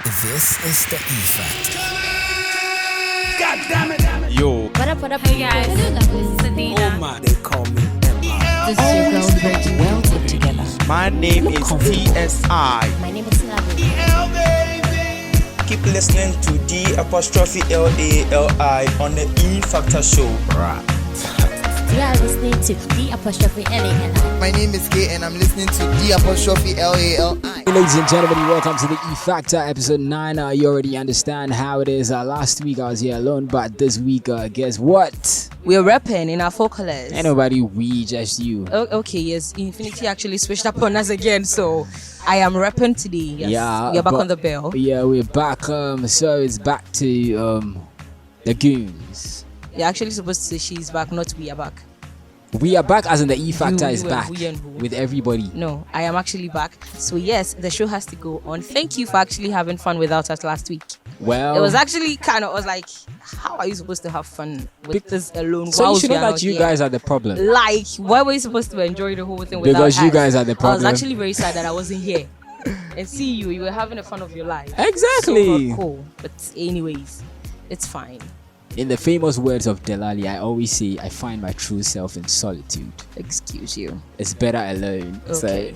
This is the E-Factor. God damn it. Yo. What up? Hey guys, this is Adina. Oh my, they call me This is your girl Reggae. Well put together. My name is TSI. My name is Slavi. Keep listening to D'*LALI on the E Factor Show. You are listening to D''LALI. My name is Kay and I'm listening to D''LALI. Ladies and gentlemen, welcome to the E Factor episode 9. You already understand how it is. Last week I was here alone, but this week, guess what? We're rapping in our full colors. Ain't nobody, we, just you. Oh, okay, yes. Infinity actually switched up on us again, so I am rapping today. Yes. Yeah, you're back on the bill. Yeah, we're back. So it's back to the goons. You're actually supposed to say she's back, not we are back. We are back, as in the E Factor is and back who. with everybody. No, I am actually back. So yes, the show has to go on. Thank you for actually having fun without us last week. Well, it was actually I was like, how are you supposed to have fun with this alone? So you should know that you guys are the problem. Like, why were you supposed to enjoy the whole thing without Because you us? guys are the problem. I was actually very sad that I wasn't here. And see you were having the fun of your life. Exactly. So cool. But anyways, it's fine. In the famous words of Delali, I always say, I find my true self in solitude. Excuse you. It's better alone. Okay. So,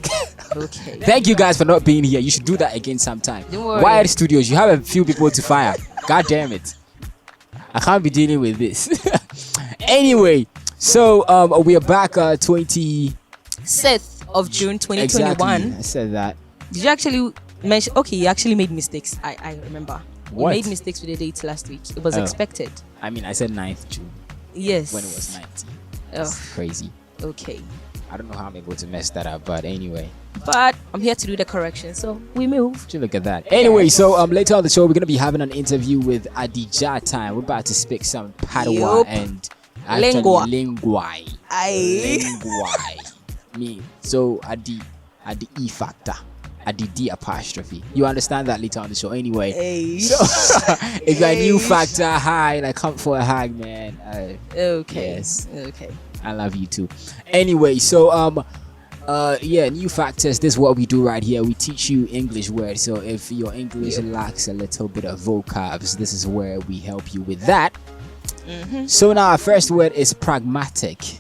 Okay. thank you guys for not being here. You should do that again sometime. Don't worry. Wired Studios, you have a few people to fire. God damn it. I can't be dealing with this. Anyway, so we are back 6th of June 2021. Exactly. I said that. Did you actually mention? Okay, you actually made mistakes. I remember. What? You made mistakes with the date last week. It was Oh. expected. I mean, I said 9th June Yes. when it was 19. Oh, That's crazy. okay. I don't know how I'm able to mess that up, but anyway. But I'm here to do the correction, so we move. Would you look at that? Anyway, so later on the show, we're gonna be having an interview with Addi Jah Tym. We're about to speak some Patois Yup. and Lingua. Lingua. Aye. Me. So Addi E Factor. Addi D apostrophe. You understand that later on the show. Anyway. Hey. So if you're a new factor, hi, like come for a hug, man. Okay. Yes. Okay. I love you too. Anyway, so yeah, new factors. This is what we do right here. We teach you English words. So if your English lacks a little bit of vocabs, this is where we help you with that. So now our first word is pragmatic,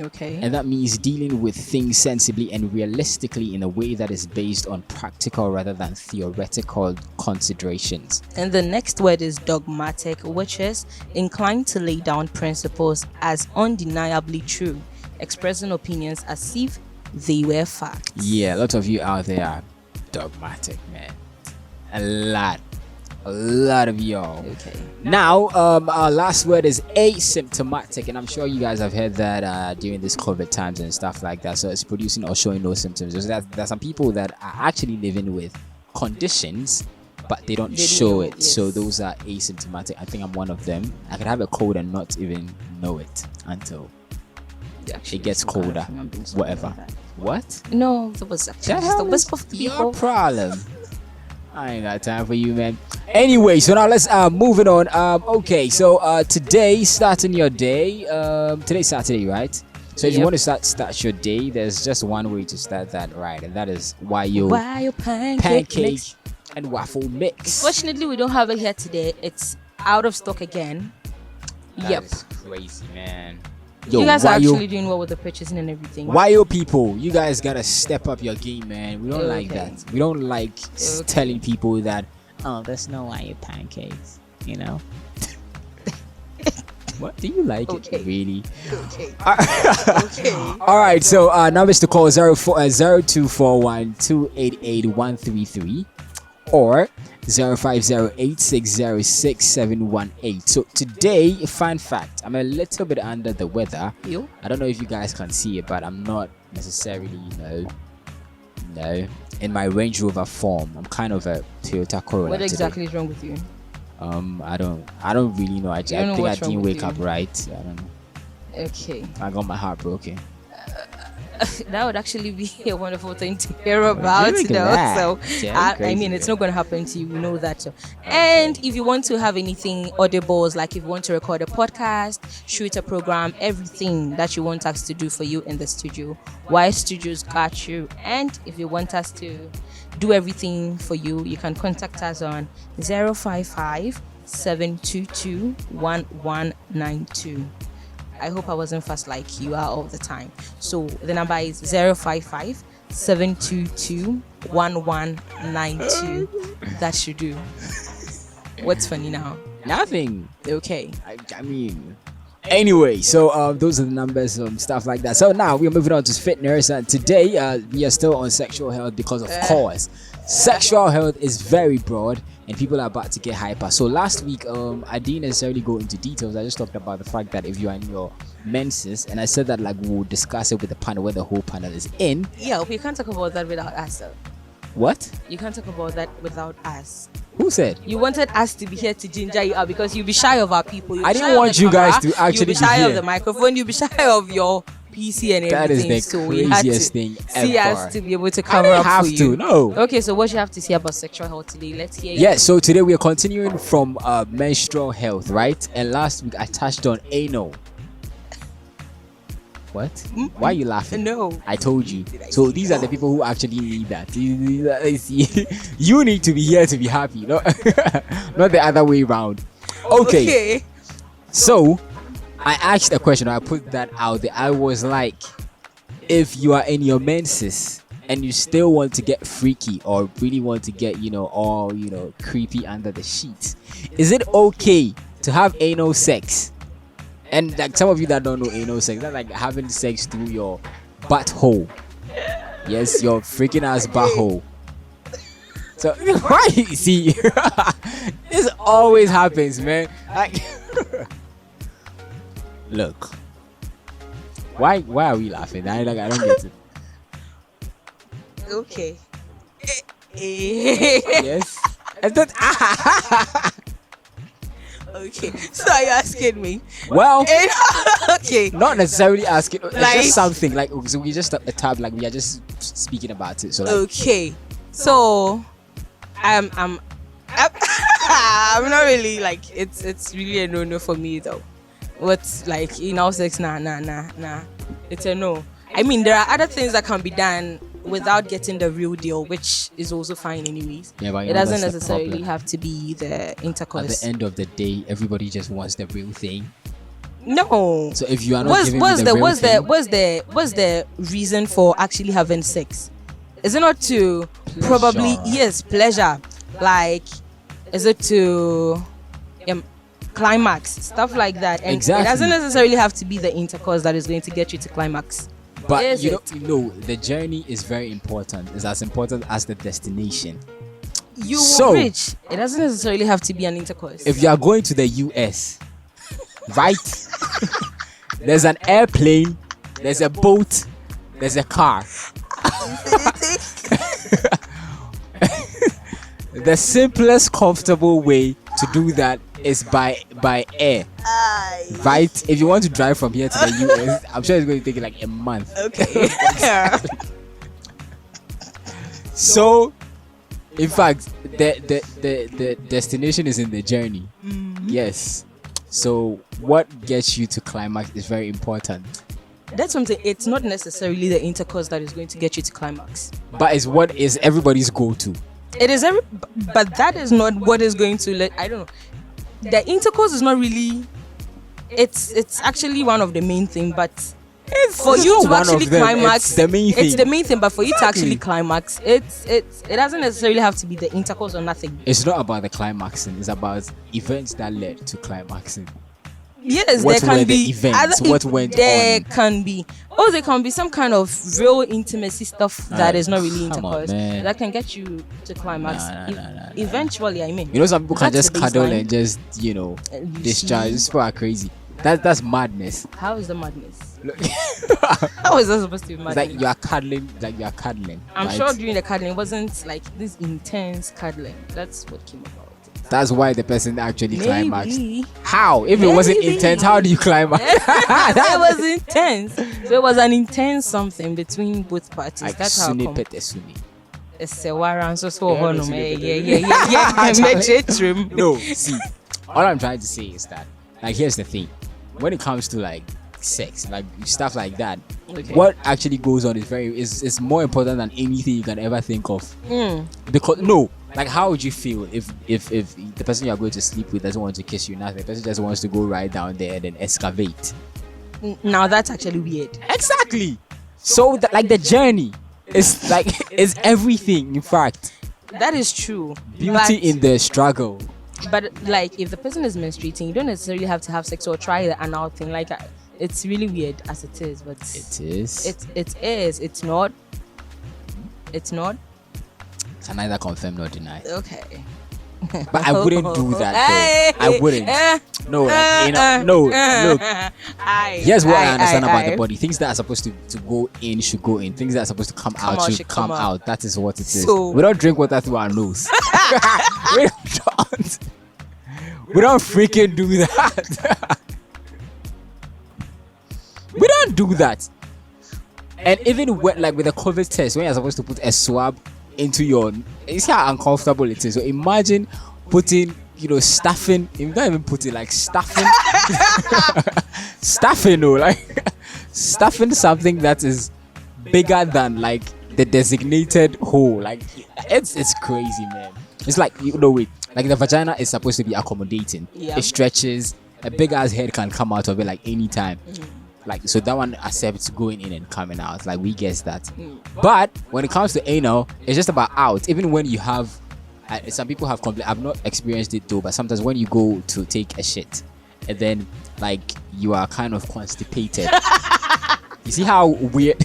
Okay. and that means dealing with things sensibly and realistically in a way that is based on practical rather than theoretical considerations. And the next word is dogmatic, which is inclined to lay down principles as undeniably true, expressing opinions as if they were facts. Yeah, a lot of you out there are dogmatic, man. A lot of y'all. Okay. Now, our last word is asymptomatic, and I'm sure you guys have heard that during this COVID times and stuff like that. So it's producing or showing no symptoms. There's some people that are actually living with conditions, but they don't show it. Yes. So those are asymptomatic. I think I'm one of them. I could have a cold and not even know it until it gets colder. Whatever. What? No, that was actually just a whisper of the Your people. problem. I ain't got time for you, man. Anyway, so now let's moving on. Okay, so today, starting your day. Today's Saturday, right? So if you Yep. want to start your day, there's just one way to start that, right? And that is Why your pancake pancake mix? and waffle mix. Fortunately, we don't have it here today. It's out of stock again. That Yep. is crazy, man. You guys are why actually doing well with the purchasing and everything. Why you people? You guys gotta step up your game, man. We don't like Okay. that. We don't like telling people that. Oh, there's no why you pancakes. You know. What do you like Okay. it really? Okay. Okay. All right. So numbers to call 0241-288-133 or 0508606718. So today, fun fact, I'm a little bit under the weather. You? I don't know if you guys can see it, but I'm not necessarily, in my Range Rover form. I'm kind of a Toyota Corolla. What today. exactly is wrong with you? I don't really know. I don't know think I what's wrong didn't with wake you. up right. I don't know. Okay. I got my heart broken. That would actually be a wonderful thing to hear about, Look at though. that. So, Yeah, I crazy, mean, it's yeah. not going to happen to you. We know that. So. And if you want to have anything audibles, like if you want to record a podcast, shoot a program, everything that you want us to do for you in the studio, Wise Studios got you. And if you want us to do everything for you, you can contact us on 055-722-1192. I hope I wasn't fast like you are all the time. So the number is 055-722-1192. That should do. What's funny now? Nothing. Okay. I mean, anyway, so those are the numbers, stuff like that. So now we're moving on to fitness, and today we are still on sexual health because, of course, sexual health is very broad and people are about to get hyper. So last week, I didn't necessarily go into details. I just talked about the fact that if you are in your menses, and I said that like we'll discuss it with the panel when the whole panel is in. Yeah, we can't talk about that without us, though. What? You can't talk about that without us. Who said? You wanted us to be here to ginger you out because you be shy of our people. I didn't want you guys to actually you be shy be of here. the microphone. You be shy of your PC and That everything. is the so we had to craziest thing see ever. us to be able to I cover didn't up have for to. you. No. Okay, so what you have to say about sexual health today? Let's hear. Yeah, so today we are continuing from menstrual health, right? And last week I touched on anal. What? Why are you laughing? No. I told you. So these are the people who actually need that. You need to be here to be happy, not the other way around. Okay. So I asked a question. I put that out there. I was like, if you are in your menses and you still want to get freaky or really want to get, all, creepy under the sheets, is it okay to have anal sex? And like some of you that don't know anal sex, that's like having sex through your butthole. Yes, your freaking ass butthole. So why you see this always happens, man. Like look. Why are we laughing? I don't get it. Okay. Yes. I thought Okay. So are you asking me? well, Okay. not necessarily asking. It's Like- just something like so we just a tab like we are just speaking about it. So like, Okay. So I'm I'm not really like it's really a no for me though. What's like sex? Nah. It's a no. I mean, there are other things that can be done without getting the real deal, which is also fine anyways. Yeah, but it doesn't that's the necessarily problem. have to be the intercourse. At the end of the day, everybody just wants the real thing. No. So if you are not giving me the real thing, what's the reason for actually having sex? Is it not to probably pleasure? Like, is it to climax, stuff like that? And Exactly. it doesn't necessarily have to be the intercourse that is going to get you to climax. but Is you it? know, the journey is very important. It's as important as the destination. You So- will reach. It doesn't necessarily have to be an intercourse. If you are going to the US, right? There's an airplane, there's a boat, there's a car. The simplest comfortable way to do that is by air. Right? If you want to drive from here to the US, I'm sure it's going to take you like a month. Okay. So, in fact, the destination is in the journey. Yes. So, what gets you to climax is very important. That's something. It's not necessarily the intercourse that is going to get you to climax. But it's what is everybody's go-to. It is but that is not what is going to let. I don't know. The intercourse is not really. It's actually one of the main thing, but for it's you not to one actually of them, climax, it's the main thing. It's the main thing, but for you to Exactly. actually climax, it doesn't necessarily have to be the intercourse or nothing. It's not about the climaxing. It's about events that led to climaxing. Yes, What there were can the be events? What went there on? can be. Oh, there can be some kind of real intimacy stuff that is not really come on, intercourse man. that can get you to climax. Nah. Eventually, I mean. You know, some people can That's just the cuddle baseline. and just, You discharge. see? These people are crazy. That's madness. How is the madness? Look, How is that supposed to be it's madness? like you are cuddling, I'm right? sure during the cuddling it wasn't like this intense cuddling. That's what came about. That's why the person actually climaxed. Maybe. How? If it wasn't Maybe. intense, how do you climax? It was intense. So it was an intense something between both parties. Like That's how Suni come. Petesuni. It's a warrant, so Yeah, honor, no, man. Suni Yeah. Make it trim. No, see, all I'm trying to say is that, like, here's the thing. When it comes to like sex, like stuff like that. Okay. What actually goes on is more important than anything you can ever think of. Mm. Because no, like how would you feel if the person you are going to sleep with doesn't want to kiss you, nothing, the person just wants to go right down there and then excavate? Now that's actually weird. Exactly. So like the journey is like is everything. In fact, That is true. beauty in the struggle. But like, if the person is menstruating, you don't necessarily have to have sex or try the anal thing. Like, it's really weird as it is. But It is. It is. It's not. It's not. Can neither confirm nor deny. Okay. But I wouldn't do that Hey, though. I wouldn't. No, like, no. Look. Here's what I understand about the body. Things that are supposed to go in should go in. Things that are supposed to come out should come out. That is what it is. So- We don't drink water through our nose. We don't. We don't freaking do that. We don't do that. And even when, like with the COVID test, when you're supposed to put a swab into your, you see how uncomfortable it is. So imagine putting, stuffing. You don't even put it like stuffing. Stuffing, no, like stuffing something that is bigger than like the designated hole. Like it's crazy, man. It's like wait. Like the vagina is supposed to be accommodating. Yeah. It stretches. A big ass head can come out of it like anytime. Like, so that one accepts going in and coming out. Like, we guess that. But when it comes to anal, it's just about out. Even when you have, some people have complained. I've not experienced it though, but sometimes when you go to take a shit and then like you are kind of constipated. You see how weird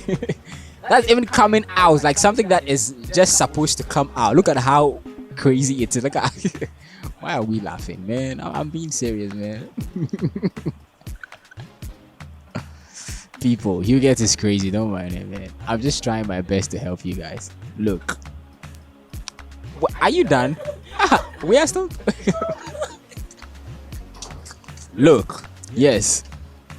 that's even coming out, like something that is just supposed to come out. Look at how crazy it is. Look at why are we laughing, man? I'm being serious, man. People, Heughette is crazy. Don't mind it, man. I'm just trying my best to help you guys. Look, are you done? We are still. Look, yes.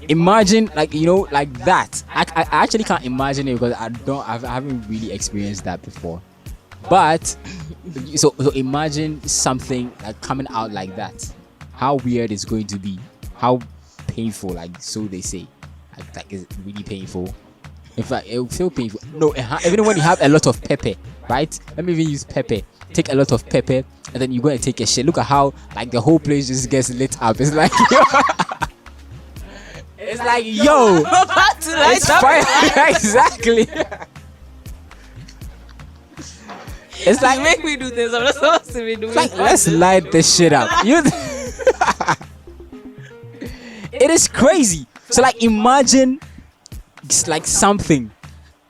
Imagine, like like that. I actually can't imagine it because I haven't really experienced that before. But so imagine something like coming out like that. How weird it's going to be. How painful, like so they say. Like it's really painful. In fact, it will feel painful. No, even when you have a lot of pepper, right? Let me even use pepper. Take a lot of pepper and then you go and take a shit. Look at how like the whole place just gets lit up. It's like it's like yo, it's fire. Exactly. It's like You make me do things I'm not supposed to be doing. like let's light this shit up. It is crazy. So like imagine it's like something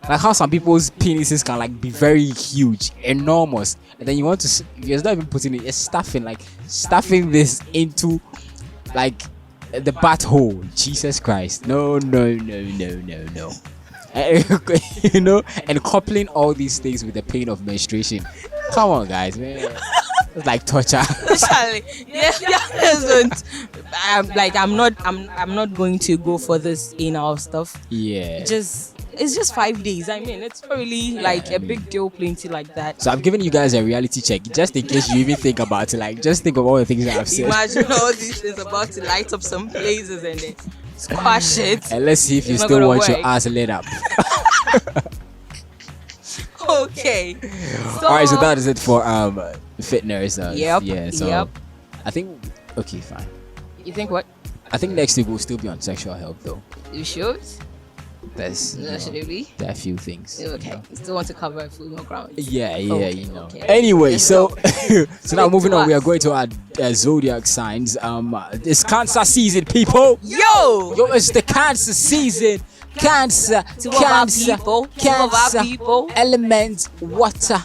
like how some people's penises can like be very huge, enormous, and then you're not even putting it, it's stuffing this into like the butthole. Jesus Christ, no. And coupling all these things with the pain of menstruation. Come on, guys, man. It's like torture. Charlie, I'm not going to go for this anal stuff. Yeah. It's just 5 days. I mean, it's not really like a big deal, plenty like that. So I've given you guys a reality check, just in case you even think about it. Like, just think of all the things that I've said. Imagine all these things about to light up some places and then squash it. And let's see if you It's not still gonna want your work. ass lit up. Okay. All right, so that is it for fitness. Yep, Yeah. So yep. I think okay, fine. You think what? I think next week we'll still be on sexual health though. You sure? There's Should it be? there are a few things. Okay. You still want to cover a few more ground? Yeah, Okay, you know. okay. Anyway, Let's so go. so now moving on, we are us. going to our zodiac signs. It's Cancer season, people. Yo! Yo, it's the Cancer season. Cancer, Two of our Cancer, people, two of our Cancer, people. element water,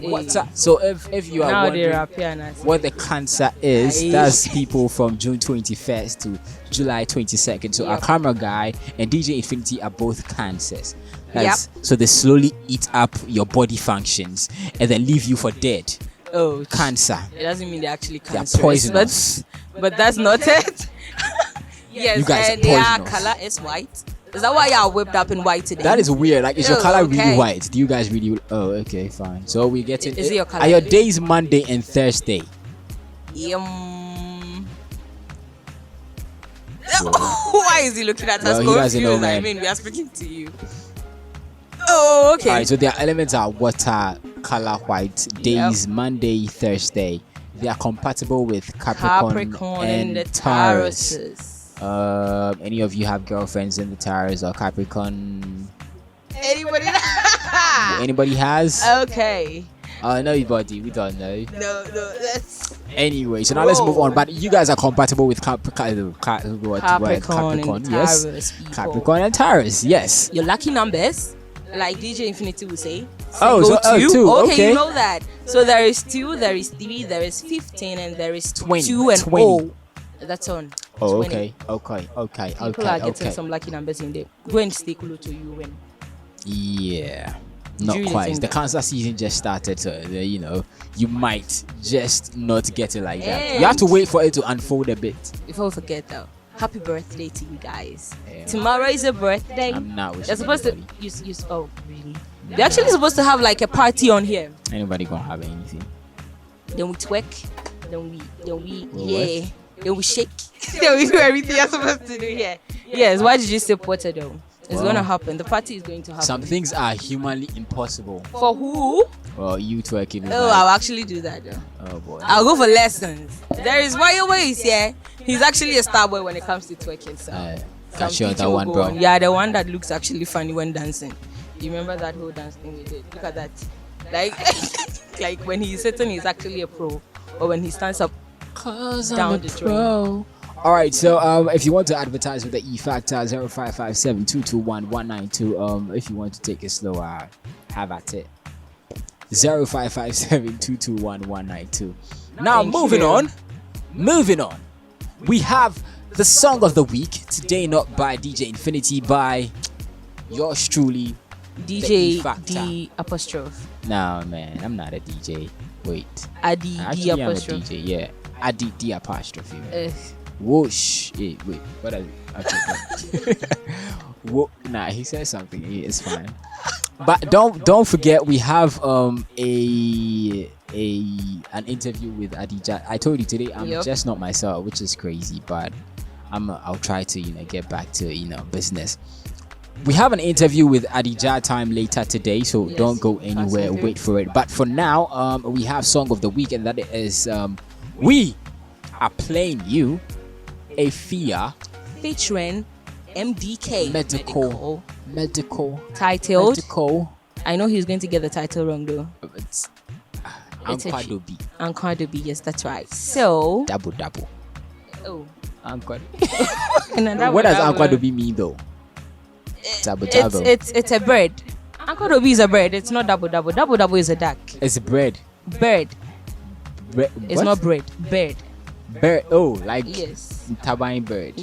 water. So if you are Now they wondering rap here and I say, what the Cancer is, Aye. that's people from June 21st to July 22nd. So our Yep. camera guy and DJ Infinity are both Cancers. So they slowly eat up your body functions and then leave you for dead. oh, Cancer. it doesn't mean they're actually They are cancerous, poisonous. but that's not it. Yes, You guys and are their poisonous. color is white. Is that why y'all whipped up in white today? That is weird. Like, is your Oh, color really okay. white? Do you guys really? Oh, okay, fine. So we getting. Is it your color? Are your days Monday and Thursday? bro. Why is he looking at us Well, he doesn't know, confused? I man. mean, we are speaking to you. Oh, okay. Alright, so their elements are water, color, white, days, Monday, Thursday. They are compatible with Capricorn and the Taurus. Tauruses. Any of you have girlfriends in the Taurus or Capricorn? Anybody? Anybody has? Okay. Nobody. We don't know. No, that's Anyway, so now let's move on. But you guys are compatible with Capricorn Capricorn and yes. Taurus people. Capricorn and Taurus, yes. Your lucky numbers, like DJ Infinity will say. Two. Okay. You know that. So there is 2, there is 3, there is 15, and there is 20. 2 and 20. 0. That's on. Oh, 20. okay. People are getting some lucky numbers in there. Go and stay close to you win. Yeah. Not really quite. think The that? cancer season just started, so you might just not get it like that. And You have to wait for it to unfold a bit. Before we forget though, happy birthday to you guys. Yeah. Tomorrow is a birthday. I'm not wishing They're supposed to anybody. oh really? They're actually supposed to have like a party on here. Anybody gonna have anything? Then we twerk. Then we We'll Then we shake. Then we do everything you're supposed to do here. Yes, why did you say Porter though? It's Well, gonna happen. The party is going to happen. Some things are humanly impossible. For who? Well, you twerking is Oh, like, I'll actually do that though. oh boy. I'll go for lessons. There is Ways here. He's actually a star boy when it comes to twerking. So some Catch you on teacher that will one, go bro. on. Yeah, the one that looks actually funny when dancing. You remember that whole dance thing we did? Look at that. Like, like when he's sitting, he's actually a pro. Or when he stands up, down the drain. All right, so if you want to advertise with the E Factor 0557-221-192, if you want to take it slow, have at it. 0557-221-192. Now Thank moving you. on, we have the song of the week today, not by DJ Infinity, by yours truly, E DJ Factor. D apostrophe. No man, I'm not a DJ. Wait, Addi D actually I'm a apostrophe. DJ. Yeah, Addi D apostrophe. Man. Uh, Whoosh. Wait, what is it? Okay. Nah, he said something. It's fine. But don't forget we have an interview with Addi Jah. I told you today I'm just not myself, which is crazy, but I'll try to get back to business. We have an interview with Addi Jah Tym later today, so don't go anywhere. Wait for it. But for now, we have song of the week, and that is we are playing you a FIA featuring MDK. medical Titled. I know he's going to get the title wrong though. It's It's a- Anquadobi. Anquadobi, yes, that's right. So, Double. oh, Anquad. and What does Anquadobi mean though? Double. It's a bird. Anquadobi is a bird. It's not double. Double is a duck. It's a bread. Bird. It's not bread. Bird. Bird. Oh, like Yes. Tabine bird.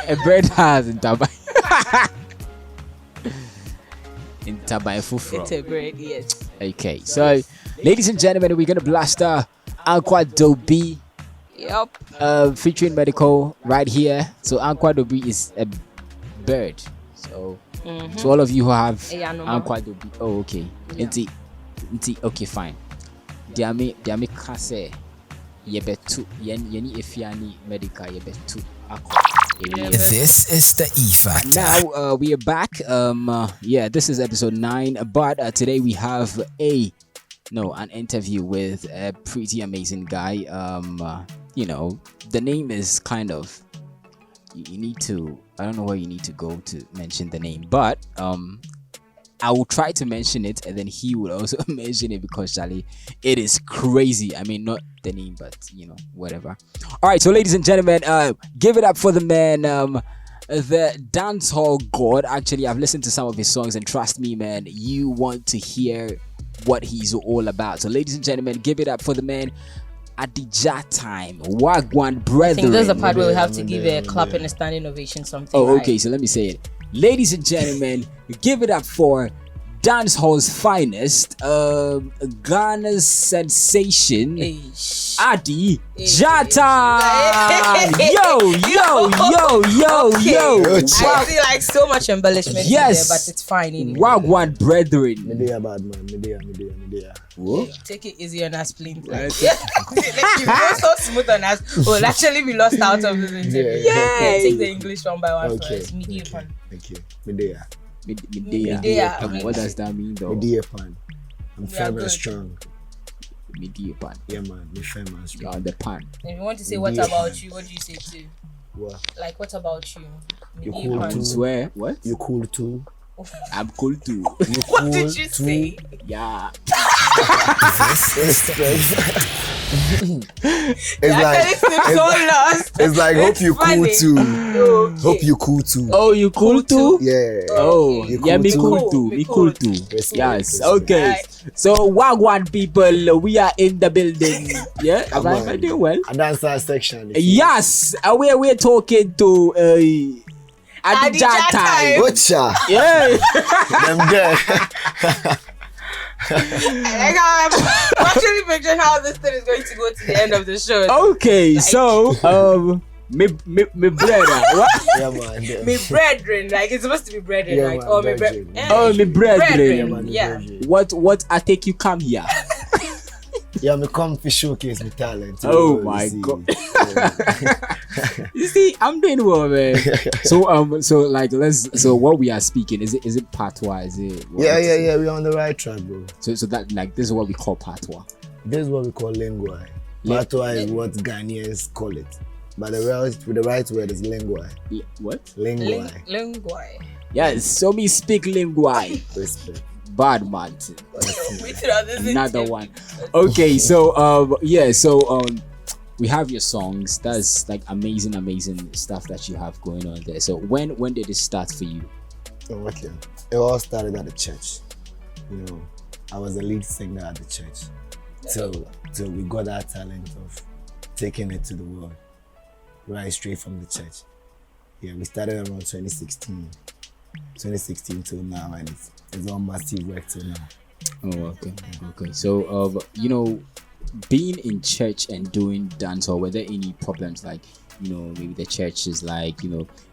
A bird has in Tabine. In Tabine Fufro. It's a bird. Yes. Okay, so ladies and gentlemen, we're gonna blast Anquadobi Yep. featuring medical right here. So Anquadobi is a bird. So so all of you who have Anquadobi. Oh, okay. Inti. Okay, fine. Diame kase yebetu yeni efiani medical yebetu. This is the E Factor. Now we are back. Yeah, this is episode 9. But today we have an interview with a pretty amazing guy. The name is kind of you need to. I don't know where you need to go to mention the name, but I will try to mention it, and then he will also mention it because Charlie, it is crazy. I mean, not the name, but whatever. All right, so ladies and gentlemen, give it up for the man, the dancehall god. Actually, I've listened to some of his songs, and trust me, man, you want to hear what he's all about. So, ladies and gentlemen, give it up for the man, Addi Jah Tym. Wagwan brethren. I think there's a part where we have to give a clap and a standing ovation. Something. Oh, right? okay. So let me say it. Ladies and gentlemen, give it up for dancehall's finest, Ghana's sensation, Addi Jah Tym. Yo. I feel like so much embellishment Yes. in there, but it's fine. Anyway. Wagwan brethren. Medea bad man, Medea. Whoa. Take it easy on us, please. Like, you go so smooth on us. Well, actually, we lost out of this interview. Yeah. Take the English one by one Okay. first. Medea pan. Thank you. Medea. Medea. What does that mean though? Medea pan. I'm We are firm and good. strong. Medea pan. Yeah man, me firm and You're strong. on the pan. If you want to say what Medea about pan. you, what do you say too? What? Like, what about you? You Medea cool pan. too. Swear what? You cool too. I'm cool too. You What cool did you too. say? Yeah. It's Actually, seem so lost. it's like hope you cool funny. too. Okay. Hope you cool too. Oh, you cool too? Yeah. Oh, You yeah, cool me too? cool too. Me Me cool cool too. Respect, Yes. respect. Okay. Alright. So Wagwan people, we are in the building. Yeah, am I doing well? A dancer section. Yes, we're talking to Addi Jah Tym. Butcha. Yeah. Them there. Like, I'm actually picturing how this thing is going to go to the end of the show. Okay, so me brother, what? Yeah man. them. Me brethren, like it's supposed to be brethren, Yeah, right? man, Or me brethren. brethren. Oh, me brethren. man, Yeah. What I take you come here? Yeah, me come to showcase my talent. you Oh know, my you see. God. Yeah. You see, I'm doing well, man. So what we are speaking is it patois? Is it? Yeah. We're on the right track, bro. So that like this is what we call patois. This is what we call lingua. Patois is what Ghanaians call it. But the right word is lingua. What? Lingua. Lingua. Yes. So me speak lingua. Respect. Bad man. Another Another one. Okay. So we have your songs. That's like amazing stuff that you have going on there. So when did it start for you? Oh, okay. It all started at the church. You know, I was the lead singer at the church. So we got that talent of taking it to the world. Right straight from the church. Yeah, we started around 2016 till now, and it's all massive work till now. Oh, okay. So being in church and doing dancehall, were there any problems? Like, maybe the church is like,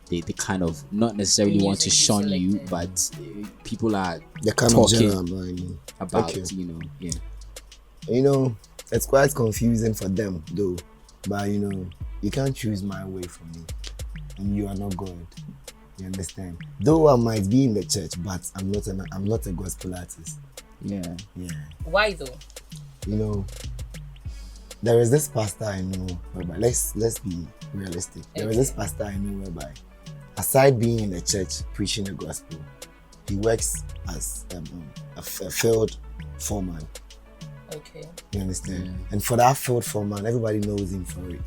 they kind of not necessarily want to shun you, but people are The kind talking of genre about, okay. yeah. It's quite confusing for them though. But you can't choose my way for me, and you are not God. You understand? Though I might be in the church, but I'm not a gospel artist. Yeah. Why though? There is this pastor I know whereby let's be realistic. There is this pastor I know whereby, aside being in the church preaching the gospel, he works as a field foreman. Okay. You understand? Yeah. And for that field foreman, everybody knows him for it.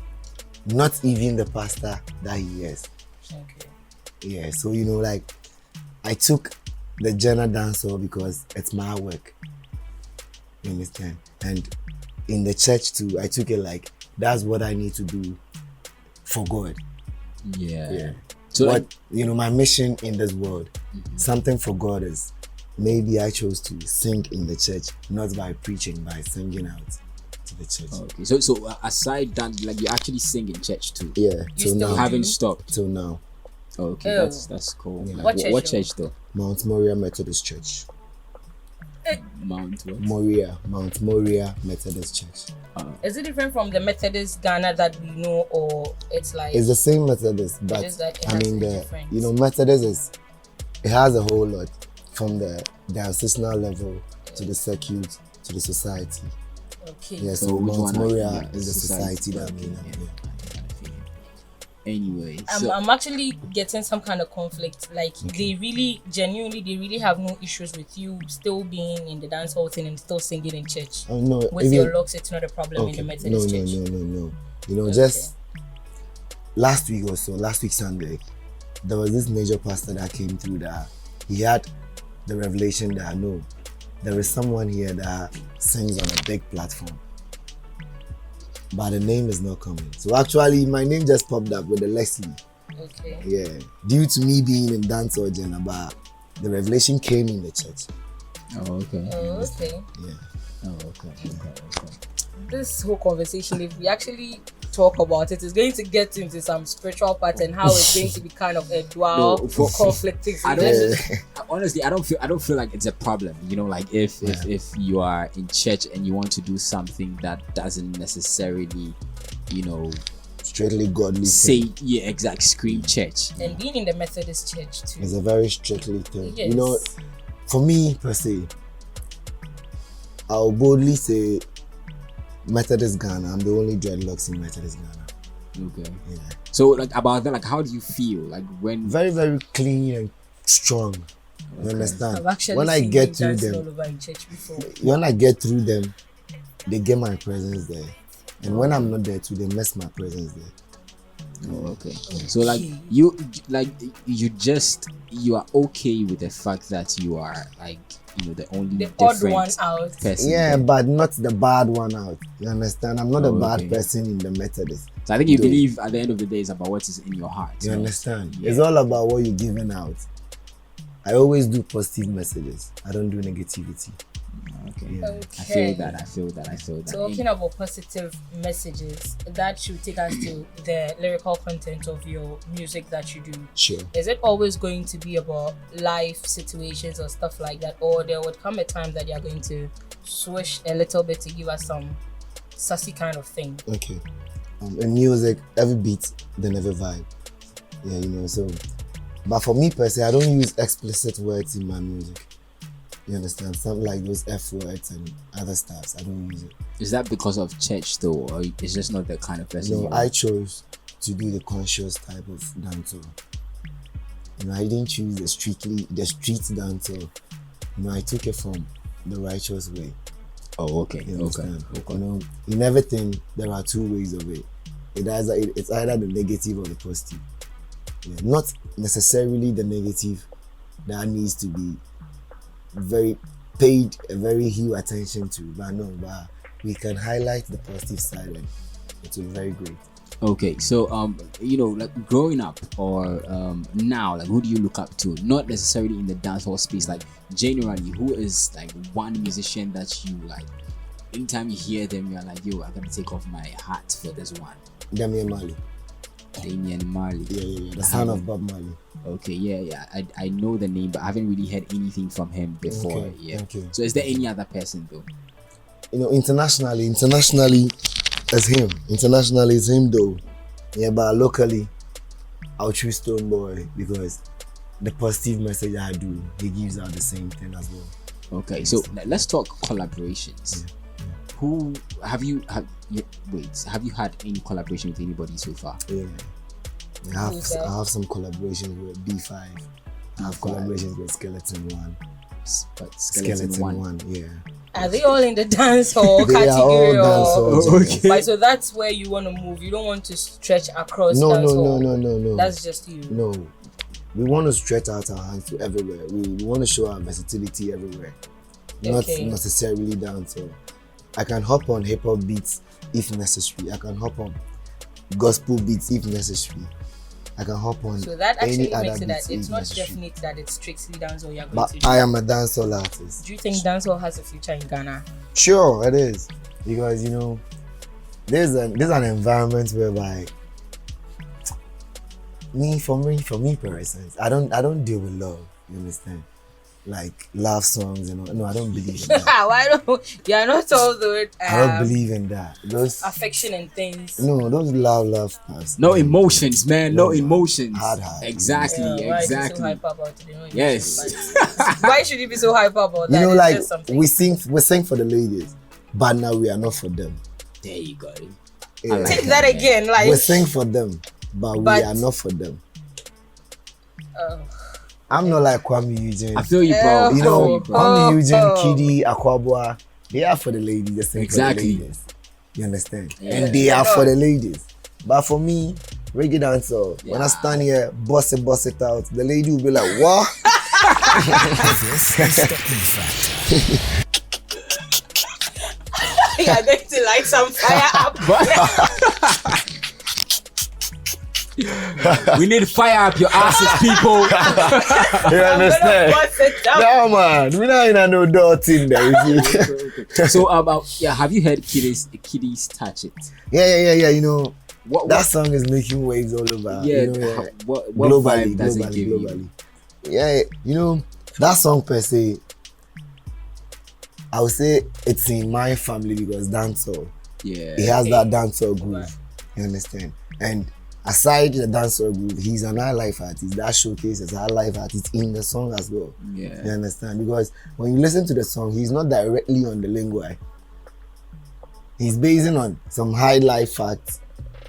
Not even the pastor that he is. Okay. Yeah, so like I took the genre dancehall because it's my work. You understand? And in the church too, I took it like that's what I need to do for God. Yeah. So So what my mission in this world, something for God is maybe I chose to sing in the church, not by preaching, by singing out to the church. okay. So aside that, like you actually sing in church too. Yeah, You till still now. You haven't stopped. Till now. Okay, Oh. that's cool. Yeah. Like, What what church church though? Mount Moriah Methodist Church. Mount what? Mount Moriah Methodist Church. Is it different from the Methodist Ghana that we know, or it's like It's the same Methodist, but just that it I has mean a difference. Methodist it has a whole lot from the diocesanal level to the circuit to the society. okay? Yeah, So so which Mount one? Moriah Yeah, is the society that okay, we know. yeah. Yeah. Anyway, I'm actually getting some kind of conflict. Like they really have no issues with you still being in the dancehall thing and still singing in church. Oh no, With even, your locks, it's not a problem in the Methodist church. No. Just last week Sunday, there was this major pastor that came through that he had the revelation that no, there is someone here that sings on a big platform, but the name is not coming. So actually, my name just popped up with the Leslie. Okay. Yeah, due to me being in dancehall genre, but the revelation came in the church. Oh, okay. Oh, okay. Yeah. Oh, okay. This whole conversation, if we actually talk about it, is going to get into some spiritual part and how it's going to be kind of a dual conflicting. Honestly, I don't feel like it's a problem. You know, like if you are in church and you want to do something that doesn't necessarily, you know, Strictly godly say thing. yeah, exact scream church. And being in the Methodist church too. It's a very strictly thing. Yes. You know, for me per se, I'll boldly say Methodist Ghana. I'm the only dreadlocks in Methodist Ghana. Okay. Yeah. So like about that, like how do you feel like when? Very, very clean and strong. You understand? I've actually When I seen get you through dancing all them, over in church before. when I get through them, they get my presence there. And when I'm not there too, they mess my presence there. Oh, okay. So like you are okay with the fact that you are like, you know, the only The odd different one out. person. Yeah, there. but not the bad one out. You understand? I'm not a bad okay. person in the Methodist. So I think you Though. believe at the end of the day it's about what is in your heart. You right? understand? Yeah. It's all about what you're giving out. I always do positive messages. I don't do negativity. Okay. Yeah. I feel that. Talking about positive messages, that should take us to the lyrical content of your music that you do. Sure. Is it always going to be about life situations or stuff like that, or there would come a time that you're going to swish a little bit to give us some sassy kind of thing? Okay. In music, every beat, then every vibe. Yeah, you know, so. But for me per se, I don't use explicit words in my music. You understand? Something like those F words and other stuffs. I don't use it. Is that because of church though, or it's just not the kind of person you No, are? I chose to do the conscious type of dancehall. You know, I didn't choose the street dancehall. You know, I took it from the righteous way. Oh, okay. You Okay. understand? You know, in everything there are two ways of it. It's either the negative or the positive. Yeah, not necessarily the negative that needs to be paid a very huge attention to, but we can highlight the positive side and it will be very great. Okay, so you know, like growing up or now, like who do you look up to? Not necessarily in the dancehall space, like generally, who is like one musician that you like? Anytime you hear them, you're like, yo, I gotta take off my hat for this one. Damian Marley. Damian Marley. Yeah. The son of Bob Marley. Okay, yeah. I know the name, but I haven't really heard anything from him before. Okay, Yeah. okay. So is there any other person though? You know, internationally, it's him. Internationally, it's him though. Yeah, but locally, I'll choose Stone Boy because the positive message I do, he gives out the same thing as well. Okay, so let's talk collaborations. Yeah. Who have you had any collaboration with anybody so far? Yeah. I have some collaborations with B5. I have collaborations with Skeleton One. But Skeleton One. Yeah. Are they all in the dancehall They are all category? dancehall. Okay. Right, so that's where you want to move. You don't want to stretch across dancehall. No. That's just you. No. We want to stretch out our hands to everywhere. We want to show our versatility everywhere. Not necessarily dancehall. I can hop on hip hop beats if necessary. I can hop on gospel beats if necessary. I can hop on So that any actually other makes it beats that it's if not necessary. definite that it's strictly dancehall you're going But to do. I am a dancehall artist. Do you think dancehall has a future in Ghana? Sure, it is, because you know, there's an environment whereby for me, for instance, I don't deal with love. You understand? Like love songs, you know. No, I don't believe in that. Why don't you are not all the I don't believe in that. Those affection and things? no, those love stuff. No emotions, man. No No, emotions. hard. Exactly. Why is he so Exactly. hyper about it? You know, Yes. why should he be so hyper about that? You know, It's like just something. we sing for the ladies, but now we are not for them. There you go. Yeah. Take that again, like We sing for them, but we are not for them. I'm not like Kwame Eugene. I feel you, bro. You know, bro. Kwame Eugene, Kiddy, Akwabwa, they are for the ladies. They sing Exactly. for the ladies. You understand? Yeah. And they are for the ladies. But for me, reggae dancer, when I stand here, bust it out, the lady will be like, what? This is the E Factor. you're going to light some fire up. We need to fire up your asses, people. You understand? No man, we not in a no dirty there. So yeah, have you heard Kiddies Touch It? Yeah. You know, What that song is making waves all over. Yeah, you know, what globally, vibe does it give you? Yeah, you know, that song per se, I would say it's in my family because dancehall. Yeah. He has that dancehall groove. You understand? And aside the dancehall groove, he's an high life artist. That showcases high life artist in the song as well. Yeah. You understand? Because when you listen to the song, he's not directly on the lingua. He's basing on some high life facts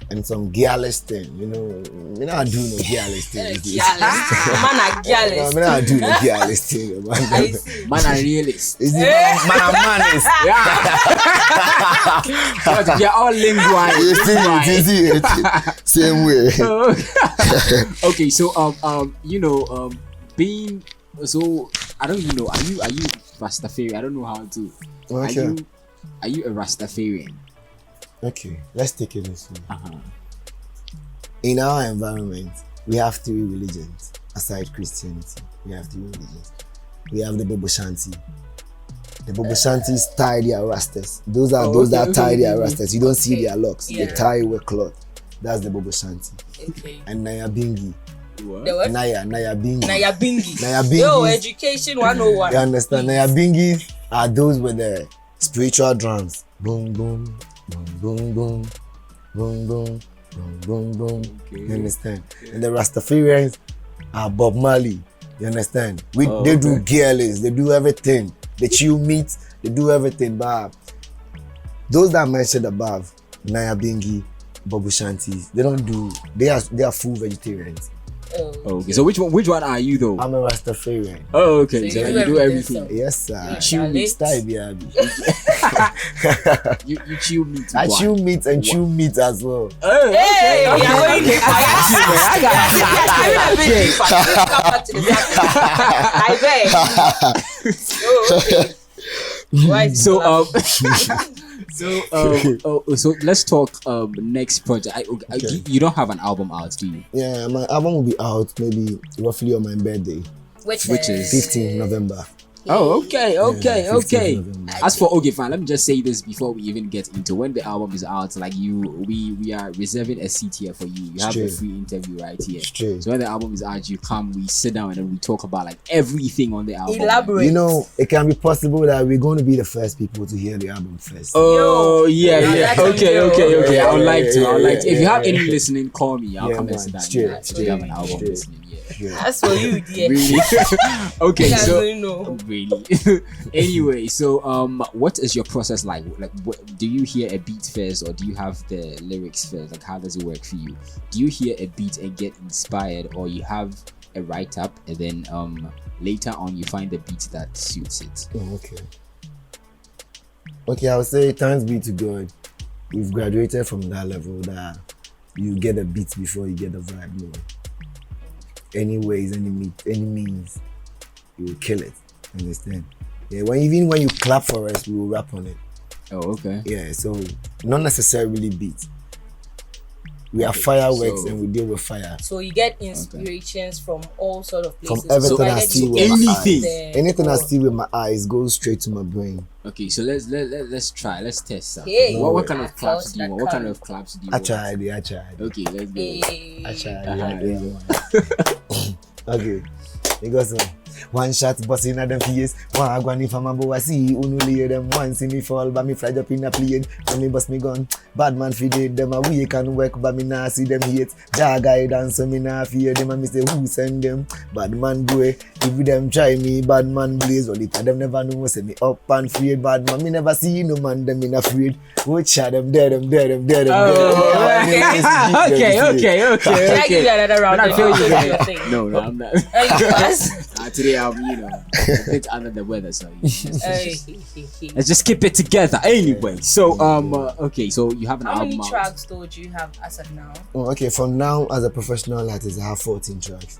and some gearless thing. You know, me not do no gearless thing. Man a gearless. Me not do no gearless thing. Man a realist. Is it man a manist? But you're all linguine. You see it. Same way. Okay, so you know, being so I don't even know. Are you Rastafarian? I don't know how to. Okay. Are you a Rastafarian? Okay, let's take it this way. In our environment, we have 3 religions aside Christianity. We have 3 religions. We have the Bobo Shanti. The Bobo Shantis tie their rastas. Those that tie their rastas. You don't see their locks. They tie with cloth. That's the Bobo Shanti. Okay. And Naya Bingi. The what? Naya Bingi. Naya Bingi. Naya Bingi. Yo, education 101. You understand? Naya Bingi are those with the spiritual drums. Boom, boom, boom, boom, boom, boom, boom, boom, boom, boom. You understand? And the Rastafarians are Bob Marley. You understand? They do gearless, they do everything. They chew meat, they do everything. But those that I mentioned above, Naya Bingi, Bobo Shantis, they don't do. They are full vegetarians. Okay, so which one are you though? I'm a Rastafarian. Oh, okay. So So you you do everything. Yes, sir. Chew meat. Style, baby. You chew meat. I chew meat and chew meat as well. Hey, I Right. So so let's talk next project. You don't have an album out, do you? Yeah, my album will be out maybe roughly on my birthday, which is 15th November. Oh, okay. 15th November. As for fine, let me just say this before we even get into when the album is out. Like we are reserving a seat here for you. You have a free interview right here. Straight. So when the album is out, you come, we sit down and then we talk about like everything on the album. elaborate. You know, it can be possible that we're going to be the first people to hear the album first. Oh, yeah. Okay. I would like to. If you have yeah. any listening, call me. I'll come and man. sit down. Straight. You have an album listening. Yeah. That's for you, dear. Really? Okay, You so guys don't know. really. Anyway, so what is your process like? Like, do you hear a beat first, or do you have the lyrics first? Like, how does it work for you? Do you hear a beat and get inspired, or you have a write up and then later on you find the beat that suits it? Oh, okay, I would say thanks be to God, we've graduated from that level that you get a beat before you get the vibe. No. Any ways, any means, you will kill it. Understand? Yeah. When you clap for us, we will rap on it. Oh, okay. Yeah. So not necessarily beat. We are fireworks so- and we deal with fire. So you get inspirations from all sort of places. From everything So I get see you with my anything. eyes. Anything I see with my eyes goes straight to my brain. Okay, so let's try. Let's test something. Hey. What kind of I claps felt do you want? that What kind coming. of claps do you I want? tried. Okay, let's go. Hey. I tried. Uh-huh. Okay. It goes on. One shot busting at them face. One agony from a bow I see. Uno lay them. One see me fall, but me fly up in a plane. When me bust me gun. Bad man feed them awake and work, but me nah see them hate. Jah guidance, so me nah fear them. And me say who send them? Bad man boy. If them try me, bad man blaze. All it them never know. Say me up and afraid. Bad man me never see no man them in afraid. Watch them, dare them. Okay. Can I give you another round? But I feel you, Your man. thing? No, I'm not. Today I'm, a bit under the weather, so let's just keep it together. Anyway, so okay, so you have an How album many out. tracks though do you have as of now? Oh, okay, from now as a professional artist, I have 14 tracks.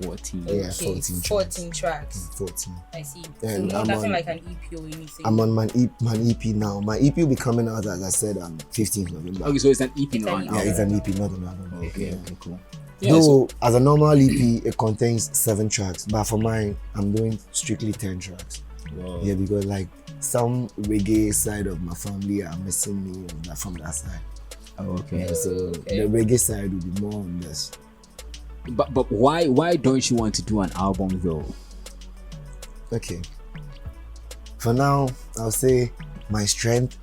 14. Yeah, Okay, 14 14 tracks. 14. I see. And So I'm nothing on- like an EP or anything. I'm on my EP now. My EP will be coming out, as I said, on 15th November. Okay, so it's an EP, It's not an an EP. Yeah, it's album. an EP, not an album. Okay, Yeah. okay, cool. Yeah, Though, as a normal EP, it contains 7 tracks. But for mine, I'm doing strictly 10 tracks. Wow. Yeah, because like some reggae side of my family are missing me from that side. Oh, okay. Yeah, so Okay. the reggae side will be more on this. But why don't you want to do an album though? Okay. For now, I'll say my strength,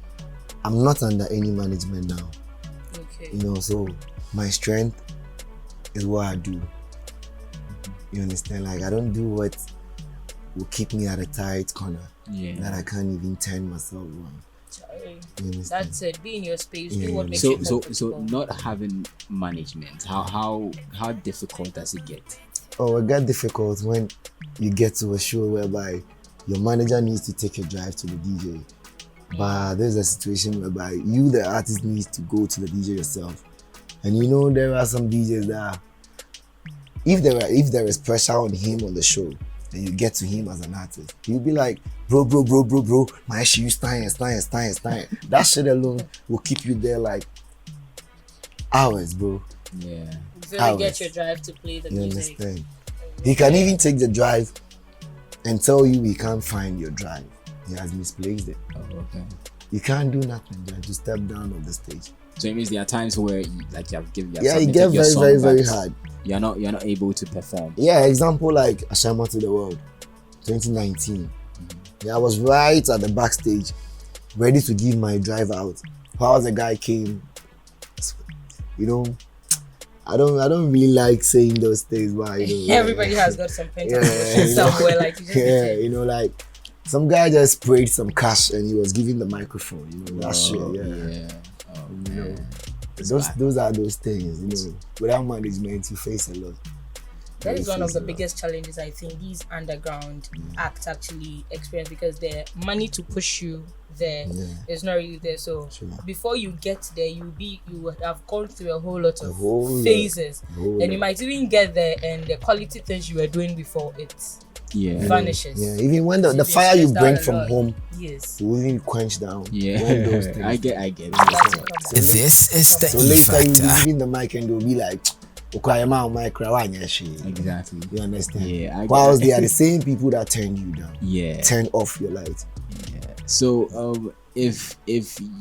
I'm not under any management now. Okay. You know, so my strength is what I do. You understand? Like, I don't do what will keep me at a tight corner Yeah. that I can't even turn myself on. Sorry. You understand? That's it. Be in your space. Yeah, Do what yeah. makes So you so comfortable. not having management, how difficult does it get? Oh, it got difficult when you get to a show whereby your manager needs to take a drive to the DJ. But there's a situation whereby you, the artist, needs to go to the DJ yourself. And you know there are some DJs that if there is pressure on him on the show, and you get to him as an artist, he'll be like, bro, my issue stein. That shit alone will keep you there like hours, bro. Yeah. So you hours. get your drive to play the You music. understand? He can even take the drive and tell you he can't find your drive. He has misplaced it. Oh, okay. You can't do nothing just to step down on the stage. So it means there are times where you have given Yeah, it submitted gets your very, song, very but hard. You're not able to perform. Yeah, example like Ashama to the World, 2019. Yeah, I was right at the backstage, ready to give my drive out. How the guy came, you know, I don't really like saying those things, but you know, Everybody has got some pent-up Yeah, emotions you know. somewhere. Like you just yeah, you know, like some guy just sprayed some cash and he was giving the microphone, you know, that shit, yeah. Oh, You know, man. those are those things, you know. Without management, you face a lot. That is You one of face the a lot. biggest challenges I think these underground acts actually experience, because the money to push you there is Yeah. not really there. So Sure. before you get there, you would have gone through a whole lot of whole lot. phases, A whole and you lot. might even get there, and the quality things you were doing before it Yeah. vanishes. Yeah, even when the You've fire you stressed out bring a from lot. home Yes. will even quench down. Yeah. When those things. I get it. This is the So E later you'll be Factor. giving the mic and they'll be like, okay, I'm out mic, Exactly. you understand? Yeah, I get Whilst it. they are the same people that turn you down, Yeah. turn off your light. So if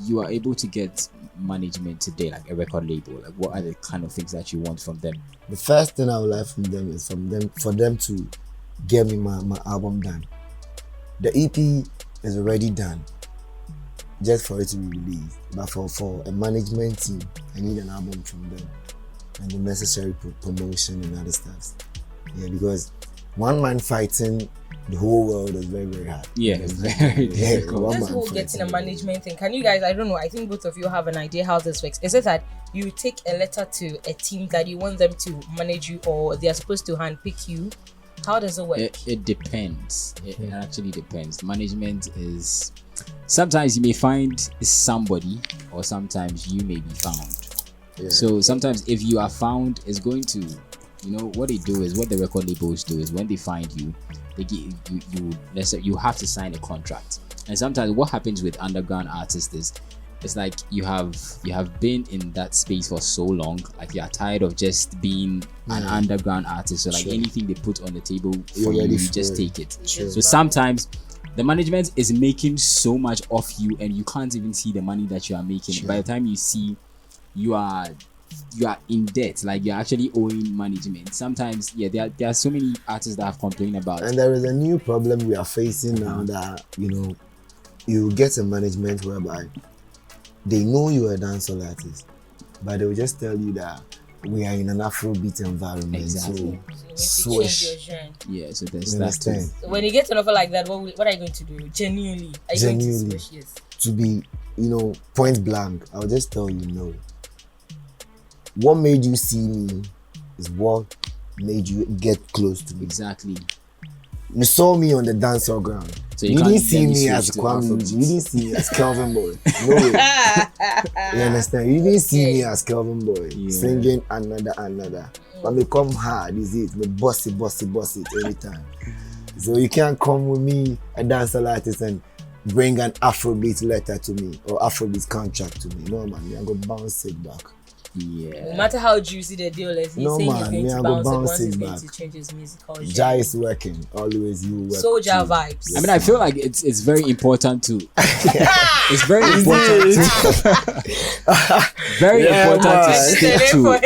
you are able to get management today, like a record label, like what are the kind of things that you want from them? The first thing I would like from them is for them to get me my album done. The EP is already done, just for it to be released. But for a management team, I need an album from them and the necessary promotion and other stuff. Yeah, because one man fighting the whole world is very, very hard. Yeah, it's very Yeah, difficult. one This man whole fighting getting a the world. management thing, can you guys, I don't know, I think both of you have an idea how this works. Is it that you take a letter to a team that you want them to manage you, or they are supposed to handpick you? How does it work? It depends. It actually depends. Management is sometimes you may find somebody, or sometimes you may be found. Yeah. So sometimes if you are found, it's going to, what they do is, what the record labels do is, when they find you, they give you have to sign a contract. And sometimes what happens with underground artists is, it's like you have been in that space for so long, like you are tired of just being an underground artist. So like Sure. anything they put on the table for You're you, ready you for just it. take it. Sure. So sometimes the management is making so much off you, and you can't even see the money that you are making. Sure. By the time you see, you are in debt, like you're actually owing management. Sometimes, there are so many artists that have complained about. And there is a new problem we are facing now that, you get a management whereby they know you're a dancehall artist, but they will just tell you that we are in an Afrobeat environment. Exactly. So you need to change Swish. your genre. Yeah, so there's You that understand? too. So when you get an offer like that, what are you going to do? Genuinely, are you going to Genuinely. switch? Yes. To be, point blank, I'll just tell you no. What made you see me is what made you get close to me. Exactly. You saw me on the dancehall ground. So You can't didn't see then me switch as to Kwame. Afrobeats. You didn't see me as Kelvin Boy. No way. You understand? You didn't see me as Kelvin Boy singing another. But me come hard, is it? Me boss it every time. So you can't come with me, a dancehall artist, and bring an Afrobeat letter to me or Afrobeat contract to me. No man, me I go bounce it back. No matter how juicy the deal is, he's saying he's going to bounce it once he's going to change his musical genre. Jai is working, always you work. Soldier too. vibes. I mean, I feel like it's very important to. It's very important. Very important to stick to.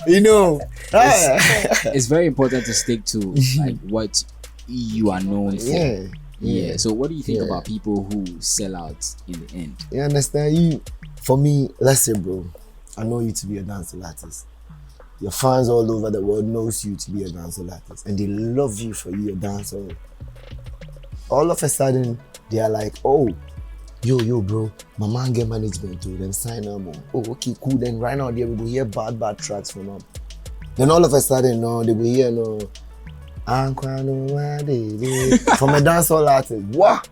You know, It's very important to stick to like what you are known for. Yeah. So, what do you think about people who sell out in the end? You understand? You, for me, let's say, bro, I know you to be a dancehall artist. Your fans all over the world knows you to be a dancehall artist, and they love you for your dancehall. All of a sudden, they are like, "Oh, yo, bro, my man get management to them sign them. Oh, okay, cool. Then right now, they will hear bad tracks from them. Then all of a sudden, no, they will hear no, from a dancehall artist. What?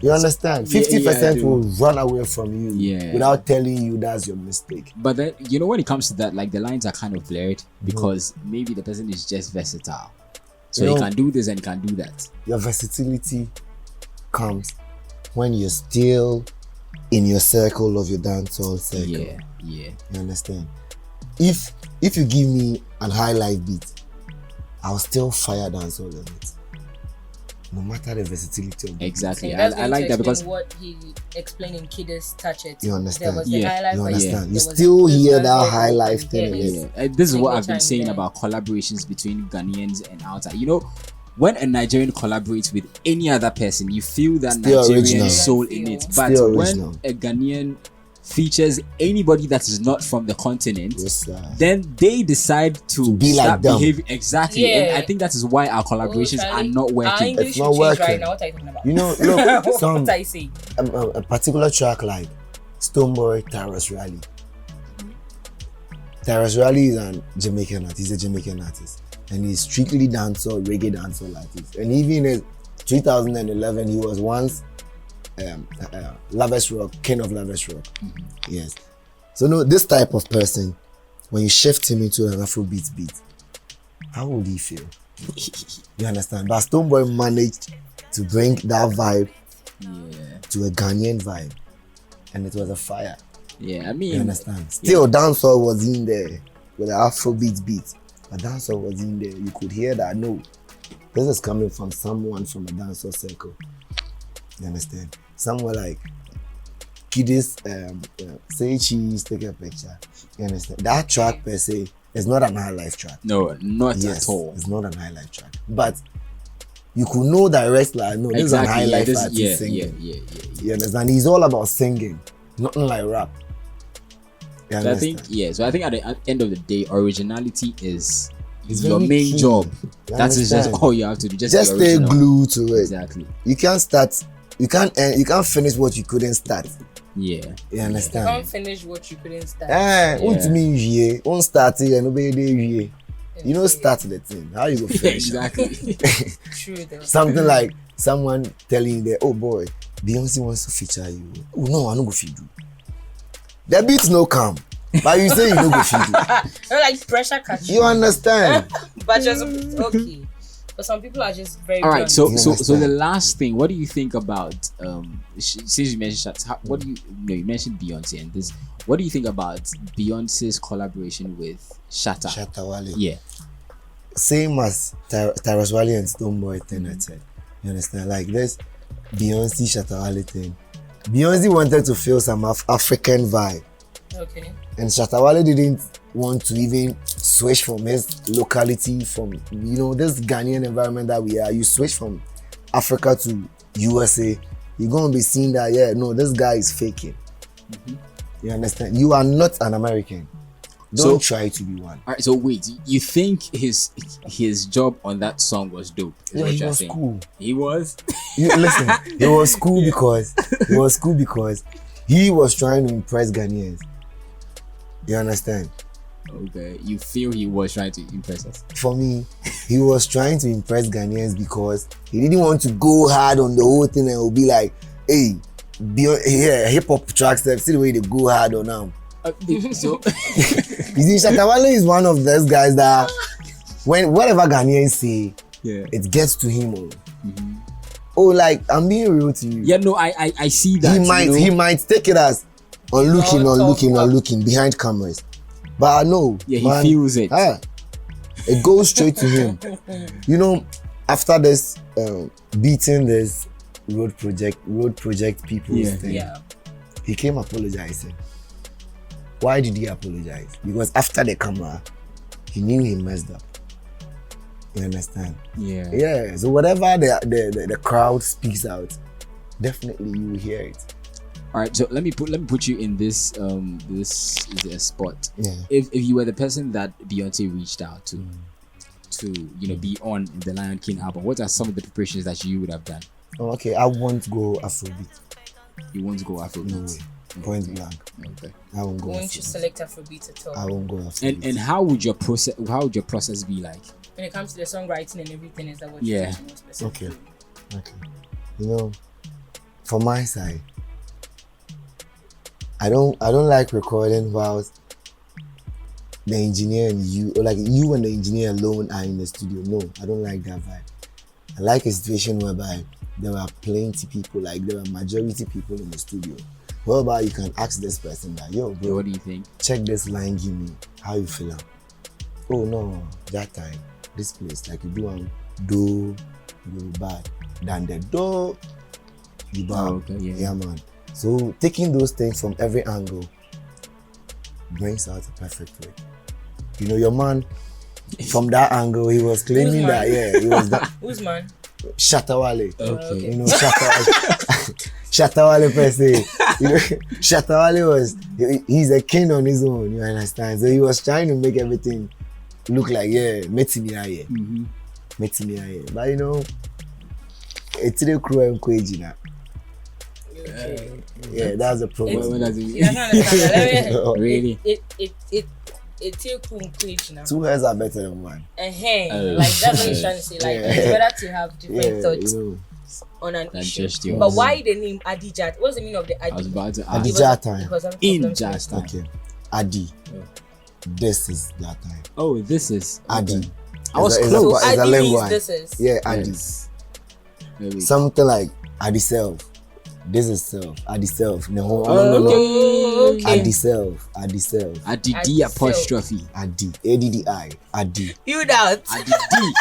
You understand? 50% will run away from you without telling you that's your mistake. But then, you know, when it comes to that, like the lines are kind of blurred because maybe the person is just versatile. So you can do this and you can do that. Your versatility comes when you're still in your circle of your dancehall circle. Yeah. You understand? If you give me an high life beat, I'll still fire dancehall on it. No matter the versatility of the exactly. beat. I like that because what he explained in Kid's Touch It. You understand? There was the high life, you understand? You there was still the hear that verse, high life thing. This is what I've been saying about collaborations between Ghanaians and outside. You know, when a Nigerian collaborates with any other person, you feel that still Nigerian original. soul in it. But when a Ghanaian features anybody that is not from the continent, then they decide to be like them. Behaving exactly. And I think that is why our collaborations are not working. It's not working. Right now. What are you talking about? You know, look, some what I say? A particular track like Stoneboy Tyrus Riley. Tyrus Riley is a Jamaican artist. He's a Jamaican artist, and he's strictly dancehall, reggae dancehall artist. And even in 2011, he was once Lavish Rock, king of Lavish Rock. Yes. So no, this type of person, when you shift him into an Afrobeat beat, how would he feel? You understand? But Stoneboy managed to bring that vibe to a Ghanaian vibe, and it was a fire. Yeah, I mean, you understand? Still, dancehall was in there with the Afrobeat beat, but dancehall was in there. You could hear that. No, this is coming from someone from a dancehall circle. You understand? Somewhere like Kiddies, say cheese, take a picture. You understand? That track per se is not an high life track. No, not at all. It's not an high life track. But you could know that wrestler. No, this is an high life artist singing. You understand? He's all about singing, nothing like rap. So I think at the end of the day, originality is your main key. job. That is just all you have to do. Just stay glued to it. Exactly. You can't start. You can't finish what you couldn't start. Yeah. You understand? You can't finish what you couldn't start. Won't start it and nobody. You don't start the thing. How you go finish? Exactly. True though. Something like someone telling you that, oh boy, Beyonce wants to feature you. Oh no, I don't go feed you. The beats no come. But you say you don't go feed you. You're like pressure catching. You understand? But just okay. But some people are just very. All right. So the last thing, what do you think about since you mentioned what do you mentioned Beyonce and this? What do you think about Beyonce's collaboration with Shatta Wale? Yeah. Same as Tyrus Wale and Stoneboy thing I said. You understand? Like this Beyonce Shatta Wale thing. Beyonce wanted to feel some African vibe. Okay. And Shatta Wale didn't want to even switch from his locality, from this Ghanaian environment that we are. You switch from Africa to USA, you're gonna be seeing that this guy is faking. You understand? You are not an American. Don't try to be one. All right. So wait, you think his job on that song was dope? He was cool. He was. Listen, it was cool because he was trying to impress Ghanaians. You understand? Okay, you feel he was trying to impress us? For me, he was trying to impress Ghanaians because he didn't want to go hard on the whole thing and will be like, hey, hip hop tracks, see the way they go hard on them. So You see, Shatta Wale is one of those guys that whatever Ghanaians say, it gets to him. Oh, like, I'm being real to you. yeah, no, I see that. He might take it as looking behind cameras. But I know, Yeah, man, he feels it. It goes straight to him. You know, after this beating this road project people's thing, he came apologizing. Why did he apologize? Because after the camera, he knew he messed up. You understand? Yeah. Yeah. So whatever the crowd speaks out, definitely you will hear it. All right, so let me put you in this this is a spot. Yeah. If you were the person that Beyonce reached out to be on the Lion King album, what are some of the preparations that you would have done? Oh, okay, I won't go Afrobeat. You won't go Afrobeat? No way. Point blank. Okay. I won't go. Won't you select Afrobeat at all? I won't go Afrobeat. And how would your process be like? When it comes to the songwriting and everything, is that what Yeah. you're more specific? Okay. You know, for my side, I don't like recording whilst the engineer and you, or like you and the engineer alone are in the studio. No, I don't like that vibe. I like a situation whereby there are plenty people, like there are majority people in the studio. Whereby you can ask this person that, yo, bro, What do you think? check this line, give me how you feel. Oh no, that time, this place, like you do you go bad. Than the do, you bad. Okay, Yeah, man. So taking those things from every angle brings out a perfect way. You know, your man, from that angle, he was claiming Who's that, man? he was that Who's man? Shatta Wale. Okay. You know, Shatta Wale per se. You know, Shatta Wale was, he's a king on his own, you understand? So he was trying to make everything look like, metimi aye. But you know, it's the crew and Kweji now. Yeah, that's the problem. What does it mean? You don't understand that. Really? It's a cool equation now. 2 heads are better than one. Like that's what he's trying to say. Like it's better to have different thoughts You know, on an Than issue. just yours. But why the name Addi Jah? What's the meaning of the I was Addi? about to Addi ask. Jah Tym. Because I'm In problems Jah with- Tym. Okay. Addi. This is that time. Oh, this is Addi. I was It's a- close. So it's a Addi lingua. means this is. Yeah, Addi. Yes. Maybe. Something like Addi self. This is self. Addi self. No. Okay. Addi self. Addi self. Addi Addi D apostrophe. Addi. ADDI. Addi. Build out. Addi D.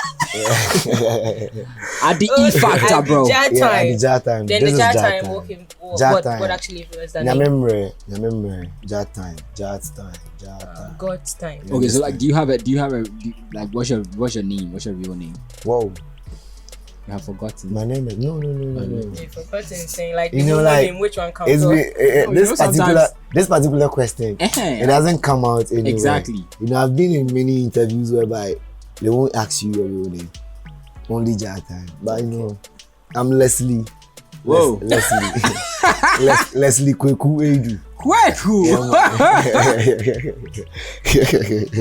Addi E factor, bro. Jah Yeah, Addi Tym. Jah Tym. Then This the is Jah Jah Tym. Tym. Okay. Jah What Tym. actually influenced that name? Nyamemre. Jah Tym. Jah Tym. God's time. Okay, so like, do you have a like, what's your name? What's your real name? Whoa. You have forgotten. My name is no. If a person is saying like, You the know, new like, name, which one comes It's off? this particular question. It doesn't come out anywhere. Exactly. You know, I've been in many interviews whereby they won't ask you your real name, only Jah Tym. But you know, I'm Leslie. Whoa. Leslie Kweku Edu. Kweku.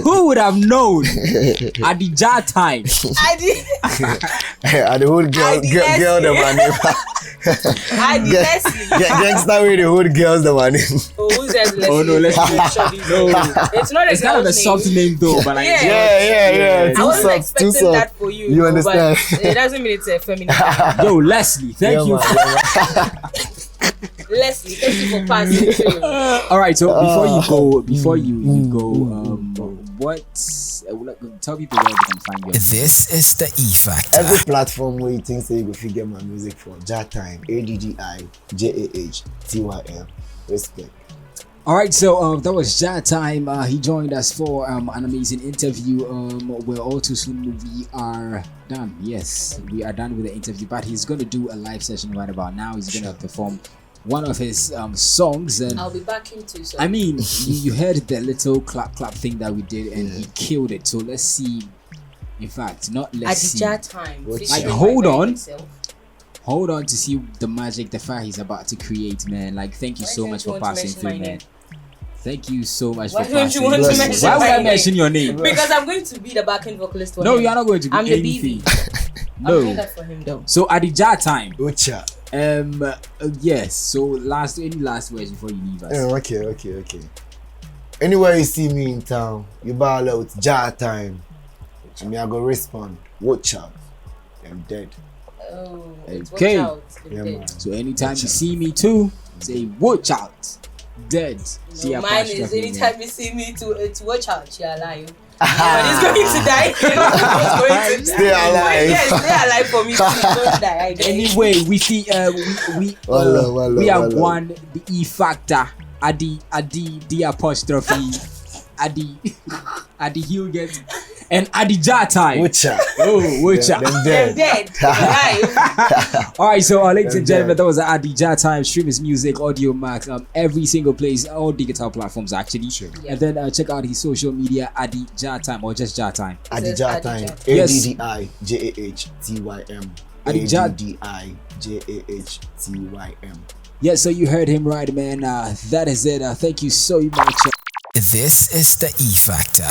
Who would have known? Addi Jah Tym. And the whole girl the my name. Addi Leslie. Gangsta way the whole girls the my name. Oh, who's that Leslie? Oh no, let's No. It's not a It's kind of a girl's soft name though, but like Yeah. I Too wasn't soft, expecting too soft. that for you. You know, understand? But it doesn't mean it's a feminine name. yo, Leslie, thank you. Leslie, thank you for passing through. All right, so before you go, tell people where they can find you. This is the E Factor. Every platform where you think say you go figure my music for Jah Tym, ADDIJAHTYM. Respect. All right, so that was Jah Tym. He joined us for an amazing interview. We're all too soon. We are done. Yes, we are done with the interview. But he's going to do a live session right about now. He's going to perform one of his songs, and I'll be back into so. I mean, you heard the little clap thing that we did, and he killed it. So let's see. In fact, let's Addi see. Jah Tym. Like, featuring hold my on. very self. Hold on to see the magic, the fire he's about to create, man. Like, thank you so Why much don't for you want to passing mention through, my man. name? Thank you so much Why for don't you passing. want to Bless you. mention Why would my I name? mention your name? Because I'm going to be the backing vocalist for No, him. you are not going to be I'm the anything. BV. I'm No. doing that for him though. So Addi Jah Tym. Ucha. Yes. So any last words before you leave us? Okay. Anywhere you see me in town, you ball out Jah Tym. And me I go respond. Watch out. I'm dead. Oh, Okay. watch out. Yeah, man. So anytime you see me too, say watch out. Dead. See No, a mine is apostrophe, man. anytime you see me to watch out, you're alive. Nobody's going to die. Nobody's going to Stay die. alive. Yes, stay alive for me. Don't die. I beg. Anyway, we see Wallah, we are wallah. one the E factor. Addi the apostrophe. Addi Heughette and Addi Jah Tym. Ucha. Oh, watch out. Them They're dead. dead. Alive. All right, so ladies and Them gentlemen, dead. that was Addi Jah Tym. Stream his music, Audiomack, every single place, all digital platforms actually. Sure. And then check out his social media, Addi Jah Tym, or just Jah Tym. Addi Jah Tym. Yes. ADDIJAHTYM. Addi Jah- ADDIJAHTYM. Yeah, so you heard him right, man. That is it. Thank you so much. This is the E Factor.